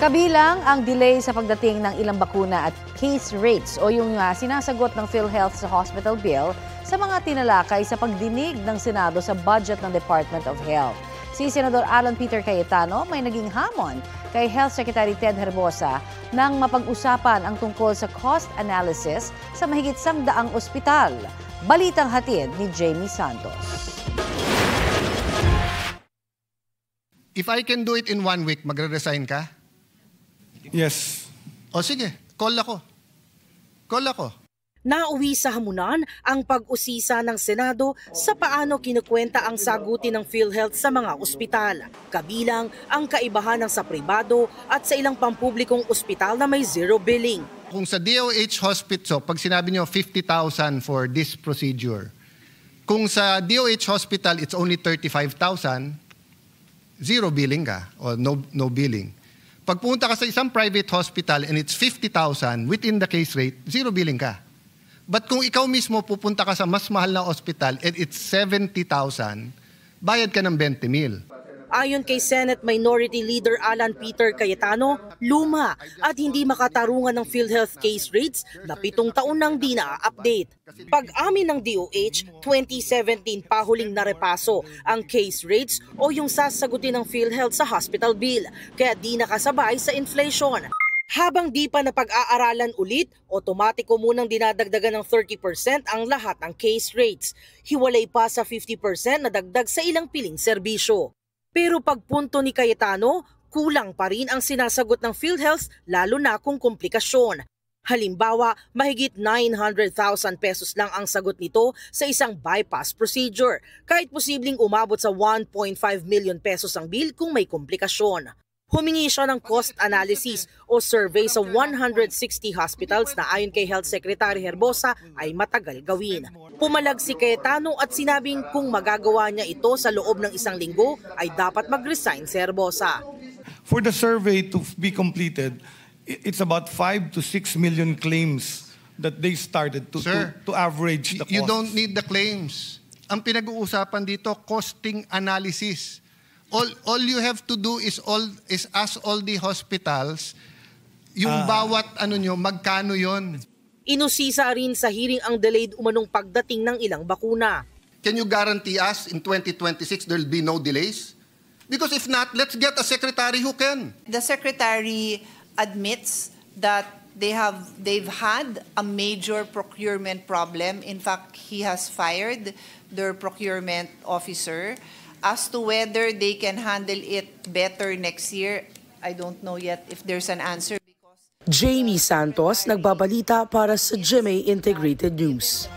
Kabilang ang delay sa pagdating ng ilang bakuna at case rates o yung sinasagot ng PhilHealth sa hospital bill sa mga tinalakay sa pagdinig ng Senado sa budget ng Department of Health. Si Senador Alan Peter Cayetano may naging hamon kay Health Secretary Ted Herbosa nang mapag-usapan ang tungkol sa cost analysis sa mahigit 100 ospital. Balitang hatid ni Jamie Santos. If I can do it in 1 week, magre-resign ka? Yes. O sige, call ako. Nauwi sa hamunan ang pag-usisa ng Senado sa paano kinukwenta ang sagutin ng PhilHealth sa mga ospital. Kabilang ang kaibahan ng sa pribado at sa ilang pampublikong ospital na may zero billing. Kung sa DOH hospital, pag sinabi nyo 50,000 for this procedure, kung sa DOH hospital it's only 35,000, zero billing ka o no billing. Pag pumunta ka sa isang private hospital and it's 50,000 within the case rate, zero billing ka. But kung ikaw mismo pupunta ka sa mas mahal na hospital and it's 70,000, bayad ka ng 20,000. Ayon kay Senate Minority Leader Alan Peter Cayetano, luma at hindi makatarungan ng PhilHealth case rates na 7 taon nang di na-update. Pag-amin ng DOH, 2017 pa huling narepaso ang case rates o yung sasagutin ng PhilHealth sa hospital bill, kaya di nakasabay sa inflation. Habang di pa napag-aaralan ulit, otomatiko munang dinadagdagan ng 30% ang lahat ng case rates. Hiwalay pa sa 50% na dagdag sa ilang piling serbisyo. Pero pagpunto ni Cayetano, kulang pa rin ang sinasagot ng PhilHealth lalo na kung komplikasyon. Halimbawa, mahigit 900,000 pesos lang ang sagot nito sa isang bypass procedure, kahit posibleng umabot sa 1.5 million pesos ang bill kung may komplikasyon. Humingi siya ng cost analysis o survey sa 160 hospitals na ayon kay Health Secretary Herbosa ay matagal gawin. Pumalag si Cayetano at sinabing kung magagawa niya ito sa loob ng 1 linggo ay dapat mag-resign si Herbosa. For the survey to be completed, it's about 5 to 6 million claims that they started to average the cost. You don't need the claims. Ang pinag-uusapan dito, costing analysis. All you have to do is ask all the hospitals yung bawat magkano yon. Inusisa rin sa hearing ang delayed umanong pagdating ng ilang bakuna. Can you guarantee us in 2026 there'll be no delays? Because if not, let's get a secretary who can. The secretary admits that they've had a major procurement problem. In fact, he has fired their procurement officer. As to whether they can handle it better next year, I don't know yet if there's an answer. Jamie Santos, nagbabalita para sa GMA Integrated News.